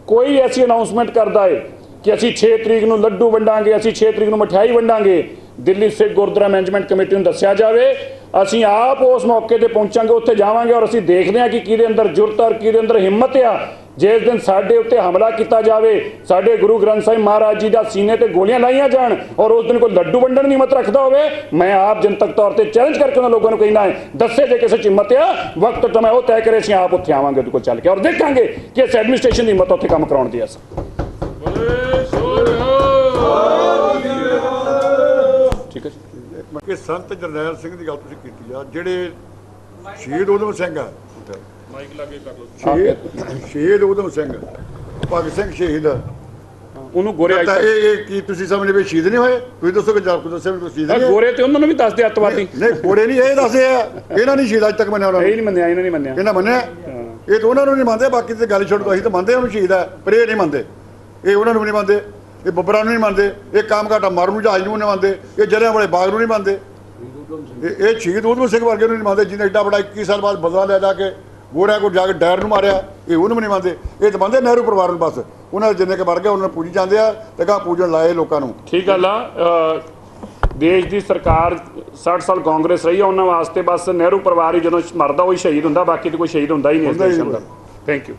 ਕੋਈ ਐਸੀ ਅਨਾਉਂਸਮੈਂਟ ਕਰਦਾ ਹੈ ਕਿ ਅਸੀਂ 6 ਤਰੀਕ ਨੂੰ ਲੱਡੂ ਵੰਡਾਂਗੇ, ਅਸੀਂ 6 ਤਰੀਕ ਨੂੰ ਮਠਿਆਈ ਵੰਡਾਂਗੇ, ਦਿੱਲੀ ਸਿੱਖ ਗੁਰਦੁਆਰਾ ਮੈਨੇਜਮੈਂਟ ਕਮੇਟੀ ਨੂੰ ਦੱਸਿਆ ਜਾਵੇ। ਅਸੀਂ ਆਪ ਉਸ ਮੌਕੇ ਤੇ ਪਹੁੰਚਾਂਗੇ, ਉੱਥੇ ਜਾਵਾਂਗੇ ਔਰ ਅਸੀਂ ਦੇਖਦੇ ਹਾਂ ਕਿ ਕਿਹਦੇ ਅੰਦਰ ਜੁਰਤ ਔਰ ਕਿਹਦੇ ਅੰਦਰ ਹਿੰਮਤ ਆ ਜਿਸ ਦਿਨ ਸਾਡੇ ਉੱਤੇ ਹਮਲਾ ਕੀਤਾ ਜਾਵੇ, ਸਾਡੇ ਗੁਰੂ ਗ੍ਰੰਥ ਸਾਹਿਬ ਮਹਾਰਾਜ ਜੀ ਦਾ ਸੀਨੇ ਤੇ ਗੋਲੀਆਂ ਲਾਈਆਂ ਜਾਣ ਔਰ ਉਸ ਦਿਨ ਕੋਈ ਲੱਡੂ ਵੰਡਣ ਦੀ ਹਿੰਮਤ ਰੱਖਦਾ ਹੋਵੇ, ਮੈਂ ਆਪ ਜਨਤਕ ਤੌਰ ਤੇ ਚੈਲੰਜ ਕਰਕੇ ਉਹਨਾਂ ਲੋਕਾਂ ਨੂੰ ਕਹਿਣਾ ਹੈ, ਦੱਸੇ ਜੇ ਕਿਸੇ 'ਚ ਹਿੰਮਤ ਆ, ਵਕਤ ਤਾਂ ਮੈਂ ਉਹ ਤੈਅ ਕਰੇ, ਅਸੀਂ ਆਪ ਉੱਥੇ ਆਵਾਂਗੇ ਉਹਦੇ ਕੋਲ ਚੱਲ ਕੇ ਔਰ ਦੇਖਾਂਗੇ ਕਿ ਇਸ ਐਡਮਿਨਿਸਟ੍ਰੇਸ਼ਨ ਦੀ ਹਿੰਮਤ ਉੱਥੇ ਕੰਮ ਕਰਾਉਣ ਦੀ ਅਸ ਠੀਕ ਹੈ ਜੀ। ਕਿ ਸੰਤ ਜਰਨੈਲ ਸਿੰਘ ਦੀ ਗੱਲ ਤੁਸੀਂ ਕੀਤੀ ਆ, ਜਿਹੜੇ ਸ਼ਹੀਦ ਊਧਮ ਸਿੰਘ ਆ, ਮਾਈਕ ਲਾਗੇ ਕਰ ਲਓ। ਸ਼ਹੀਦ ਊਧਮ ਸਿੰਘ, ਭਗਤ ਸਿੰਘ ਸ਼ਹੀਦ, ਉਹਨੂੰ ਗੋਰੇ ਤਾਂ ਇਹ ਕੀ ਤੁਸੀਂ ਸਮਝਦੇ ਵੀ ਸ਼ਹੀਦ ਨਹੀਂ ਹੋਏ? ਤੁਸੀਂ ਦੱਸੋ ਕਿ ਜਾਪ ਦੱਸਿਆ ਵੀ ਕੋਈ ਸ਼ਹੀਦ ਨਹੀਂ ਹੋਏ? ਗੋਰੇ ਤੇ ਉਹਨਾਂ ਨੂੰ ਵੀ ਦੱਸਦੇ ਅੱਤਵਾਦੀ। ਨਹੀਂ ਗੋਰੇ ਨਹੀਂ, ਇਹ ਦੱਸਦੇ ਆ, ਇਹਨਾਂ ਨਹੀਂ ਸ਼ਹੀਦ ਅੱਜ ਤੱਕ ਮੰਨਿਆ ਉਹਨਾਂ ਇਹ ਨੂੰ। ਨਹੀਂ ਮੰਨਿਆ, ਇਹਨਾਂ ਨਹੀਂ ਮੰਨਿਆ। ਇਹਨਾਂ ਮੰਨਿਆ, ਇਹ ਤਾਂ ਉਹਨਾਂ ਨੂੰ ਨਹੀਂ ਮੰਨਦੇ, ਬਾਕੀ ਤੇ ਗੱਲ ਛੱਡ ਦੋ, ਅਸੀਂ ਤਾਂ ਮੰਨਦੇ ਉਹਨੂੰ ਸ਼ਹੀਦ ਹੈ, ਪਰ ਇਹ ਨਹੀਂ ਮੰਨਦੇ, ਇਹ ਉਹਨਾਂ ਨੂੰ ਵੀ ਨਹੀਂ ਮੰਨਦੇ, ਇਹ ਬੱਬਰਾਂ ਨੂੰ ਨਹੀਂ ਮੰਨਦੇ, ਇਹ ਕਾਮਘਾਟਾ ਮਾਰੂ ਨੂੰ ਜਹਾਜ਼ ਨੂੰ ਨਹੀਂ ਮੰਨਦੇ, ਇਹ ਜਲਿਆਂਵਾਲੇ ਬਾਗ ਨੂੰ ਨਹੀਂ ਮੰਨਦੇ, ਇਹ ਸ਼ਹੀਦ ਊਧਮ ਸਿੰਘ ਵਰਗੇ ਨੂੰ ਨਹੀਂ ਮੰਨਦੇ, ਜਿਹਨੇ ਐਡਾ ਬੜਾ 21 ਸਾਲ ਬਾਅਦ ਬਦਲਾ ਲੈ ਜਾ ਕੇ ਗੋਰਿਆਂ ਕੋਲ ਜਾ ਕੇ ਡੈਰ ਨੂੰ ਮਾਰਿਆ, ਇਹ ਉਹਨੂੰ ਵੀ ਨਹੀਂ ਮੰਨਦੇ। ਇਹ ਤਾਂ ਮੰਨਦੇ ਨਹਿਰੂ ਪਰਿਵਾਰ ਨੂੰ, ਬਸ ਉਹਨਾਂ ਦੇ ਜਿੰਨੇ ਕੇ ਮਰ ਗਏ ਉਹਨਾਂ ਨੂੰ ਪੂਜੀ ਜਾਂਦੇ ਆ ਤੇ ਕਾ ਪੂਜਣ ਲਾਏ ਲੋਕਾਂ ਨੂੰ। ਠੀਕ ਗੱਲ ਆ। ਦੇਸ਼ ਦੀ ਸਰਕਾਰ 60 ਸਾਲ ਕਾਂਗਰਸ ਰਹੀ ਆ, ਉਹਨਾਂ ਵਾਸਤੇ ਬਸ ਨਹਿਰੂ ਪਰਿਵਾਰ ਹੀ ਜਦੋਂ ਮਰਦਾ ਉਹ ਹੀ ਸ਼ਹੀਦ ਹੁੰਦਾ, ਬਾਕੀ ਤਾਂ ਕੋਈ ਸ਼ਹੀਦ ਹੁੰਦਾ ਹੀ ਨਹੀਂ ਇਸ ਦੇਸ਼ ਅੰਦਰ। Thank you.